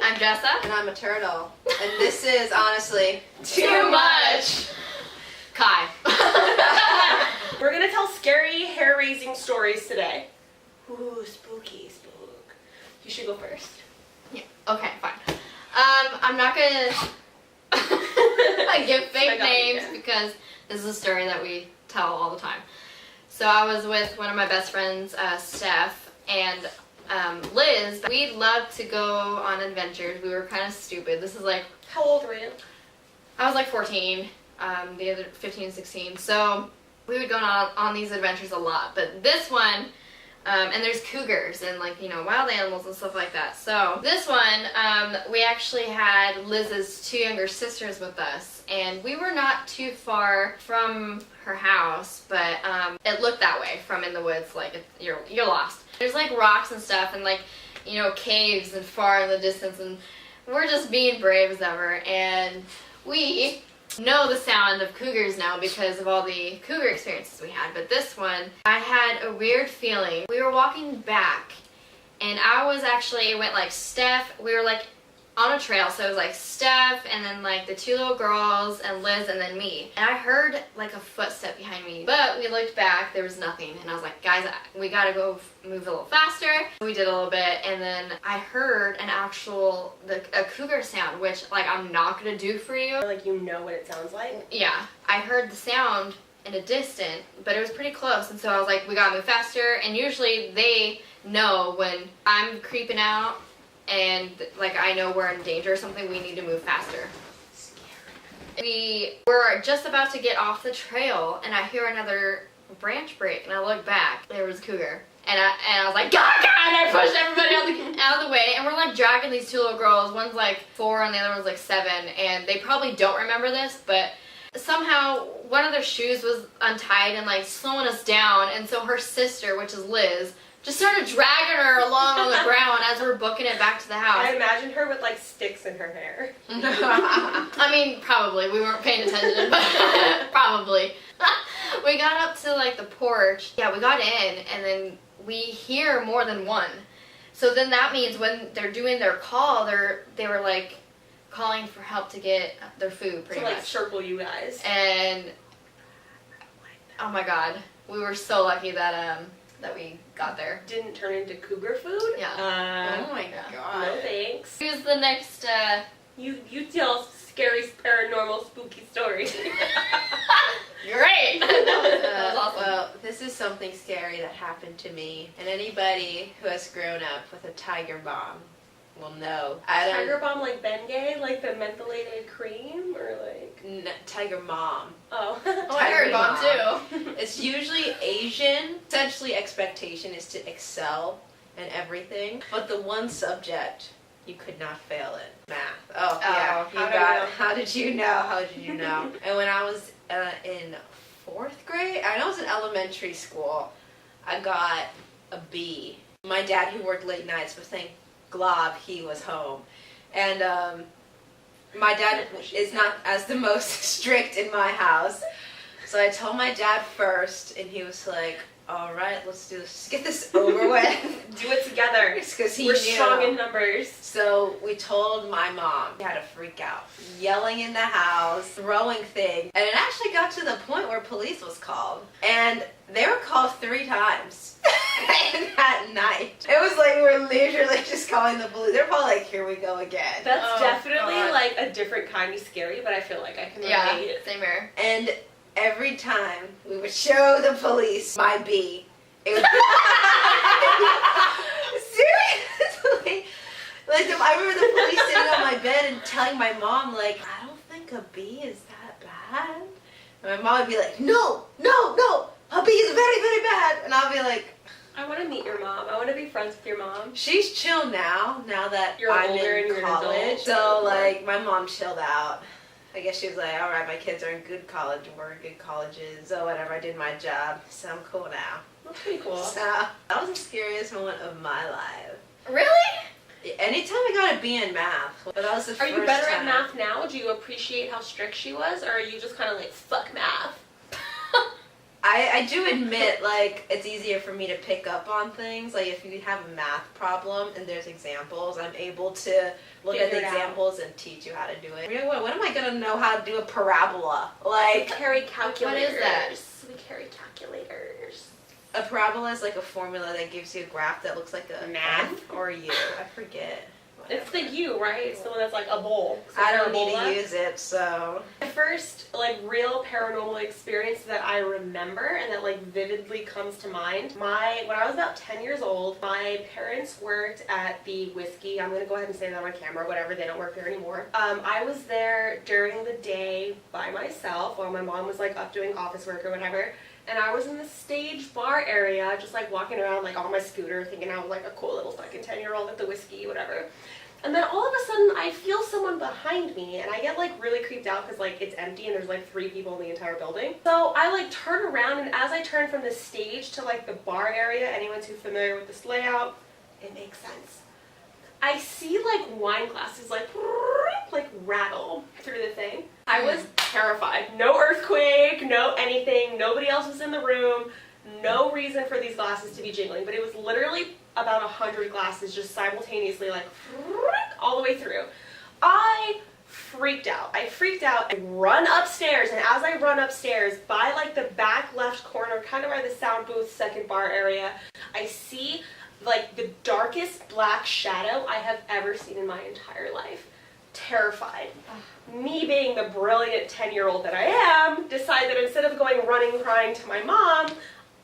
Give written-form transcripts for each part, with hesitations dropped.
I'm Jessa. And I'm a turtle. And this is, honestly, Too much. Kai. We're gonna tell scary, hair-raising stories today. Ooh, spooky, spook. You should go first. Yeah. Okay, fine. I'm not gonna give fake names because this is a story that we tell all the time. So I was with one of my best friends, Steph, and Liz. We loved to go on adventures. We were kind of stupid. This is like... How old were you? I was like 14, the other 15, 16. So we would go on these adventures a lot. But this one, and there's cougars and like, you know, wild animals and stuff like that. So this one, we actually had Liz's two younger sisters with us. And we were not too far from her house, but it looked that way from in the woods, like you're lost. There's like rocks and stuff and like, you know, caves and far in the distance, and we're just being brave as ever. And we know the sound of cougars now because of all the cougar experiences we had. But this one, I had a weird feeling. We were walking back and I was actually, it went like Steph, we were like on a trail, so it was like Steph and then like the two little girls and Liz and then me. And I heard like a footstep behind me, but we looked back, there was nothing. And I was like, guys, we gotta go move a little faster. We did a little bit, and then I heard an actual, a cougar sound, which like I'm not gonna do for you. Like, you know what it sounds like? Yeah, I heard the sound in a distant, but it was pretty close, and so I was like, we gotta move faster. And usually they know when I'm creeping out and like I know we're in danger or something, we need to move faster. We were just about to get off the trail and I hear another branch break and I look back, there was a cougar. And I was like, God, and I pushed everybody out of the way, and we're like dragging these two little girls. One's like 4 and the other one's like 7, and they probably don't remember this, but somehow one of their shoes was untied and like slowing us down, and so her sister, which is Liz, just started dragging her along on the ground as we're booking it back to the house. I imagine her with like sticks in her hair. I mean, probably. We weren't paying attention, but probably. We got up to like the porch. Yeah, we got in, and then we hear more than one. So then that means when they're doing their call, they were like calling for help to get their food, pretty much. To like circle you guys. And oh my God, we were so lucky that we got there. Didn't turn into cougar food? Yeah. oh my God. No thanks. Who's the next? You tell scary, paranormal, spooky stories. Great. That was awesome. Well, this is something scary that happened to me, and anybody who has grown up with a tiger bomb will know. Tiger bomb like Bengay, like the mentholated cream, or like Tiger mom. oh. Tiger bomb too. It's usually Asian. Essentially, expectation is to excel in everything, but the one subject you could not fail in, math. Oh yeah, how did you know? How did you know? And when I was in 4th grade, I know it was in elementary school, I got a B. My dad, who worked late nights, was thank Glob he was home, and my dad is not as the most strict in my house, so I told my dad first, and he was like, all right, let's do this. Just get this over with. Do it together. Because We're strong in numbers. So we told my mom. She had to freak out. Yelling in the house, throwing things. And it actually got to the point where police was called. And they were called 3 times that night. It was like we were literally just calling the police. They're probably like, here we go again. That's definitely like a different kind of scary, but I feel like I can relate. Yeah, same here. And every time we would show the police my B, it would be seriously. Like I remember the police sitting on my bed and telling my mom, like, I don't think a B is that bad. And my mom would be like, no, a B is very, very bad. And I'll be like, I want to meet your mom. I want to be friends with your mom. she's chill now that You're I'm older and in you're an college. adult. So like my mom chilled out. I guess she was like, all right, my kids are in good college and we're in good colleges, so whatever, I did my job, so I'm cool now. That's pretty cool. So that was the scariest moment of my life. Really? Anytime I got a B in math, but that was the first Are you better time. at math now? Do you appreciate how strict she was, or are you just kind of like, fuck math? I do admit, like, it's easier for me to pick up on things. Like, if you have a math problem and there's examples, I'm able to look at the examples and teach you how to do it. You know what? When am I going to know how to do a parabola? Like, we carry calculators. What is that? We carry calculators. A parabola is like a formula that gives you a graph that looks like a Math? N or a U. I forget. It's the U, right? It's the one that's like a bowl. So I don't need parabola. to use it, so. The first like real paranormal experience that I remember and that like vividly comes to mind, when I was about 10 years old, my parents worked at the Whiskey. I'm gonna go ahead and say that on camera, whatever, they don't work there anymore. I was there during the day by myself while my mom was like up doing office work or whatever. And I was in the stage bar area, just like walking around like on my scooter, thinking I was like a cool little fucking 10-year-old at the Whiskey, whatever. And then all of a sudden I feel someone behind me and I get like really creeped out because like it's empty and there's like 3 people in the entire building. So I like turn around, and as I turn from the stage to like the bar area, anyone who's familiar with this layout, it makes sense. I see like wine glasses like rattle through the thing. I was terrified. No earthquake, no anything, nobody else was in the room, no reason for these glasses to be jingling, but it was literally about 100 glasses just simultaneously like all the way through. I freaked out. I run upstairs, and as I run upstairs, by like the back left corner, kind of by the sound booth second bar area, I see like the darkest black shadow I have ever seen in my entire life. Terrified. Me being the brilliant 10-year-old that I am, decide that instead of going running crying to my mom,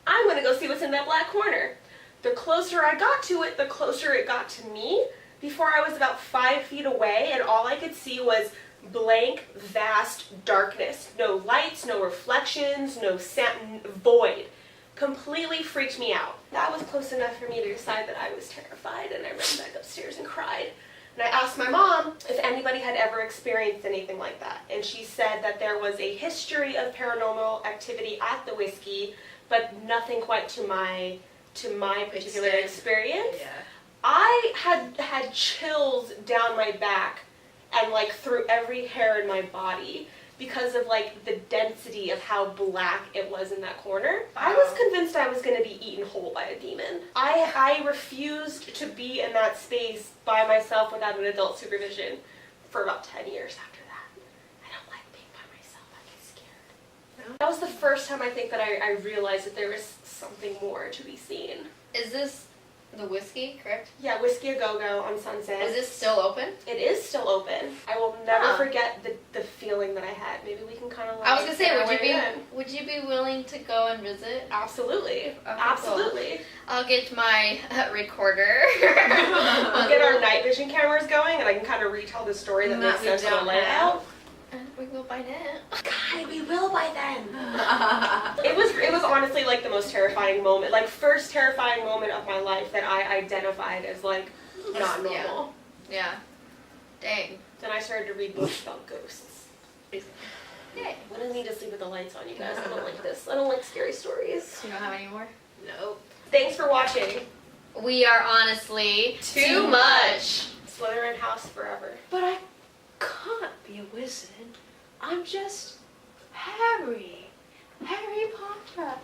I'm gonna go see what's in that black corner. The closer I got to it, the closer it got to me. Before I was about 5 feet away, and all I could see was blank, vast darkness. No lights, no reflections, no sound, void. Completely freaked me out. That was close enough for me to decide that I was terrified, and I ran back upstairs and cried. And I asked my mom if anybody had ever experienced anything like that. And she said that there was a history of paranormal activity at the Whiskey, but nothing quite to my particular experience. Yeah. I had chills down my back and like through every hair in my body because of like the density of how black it was in that corner. I was convinced I was going to be eaten whole by a demon. I refused to be in that space by myself without an adult supervision for about 10 years after that. I don't like being by myself. I get scared. No? That was the first time I think that I realized that there was something more to be seen. Is this the Whiskey, correct? Yeah, Whiskey A Go-Go on Sunset. Is this still open? It is still open. I will never forget the feeling that I had. Maybe we can kind of like... I was going to say, would you be willing to go and visit? Absolutely. Okay, Absolutely. Cool. I'll get my recorder. We'll get our night vision cameras going, and I can kind of retell the story that makes sense on the layout. We will by then. God, we will by then. It was honestly like the most terrifying moment, like first terrifying moment of my life that I identified as like not normal. Yeah. Dang. Then I started to read books about ghosts. Yay. I'm gonna need to sleep with the lights on, you guys. I don't like this. I don't like scary stories. You don't have any more? Nope. Thanks for watching. We are honestly too much. Slytherin house forever. But I can't be a wizard. I'm just Harry Potter.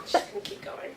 Just gonna keep going.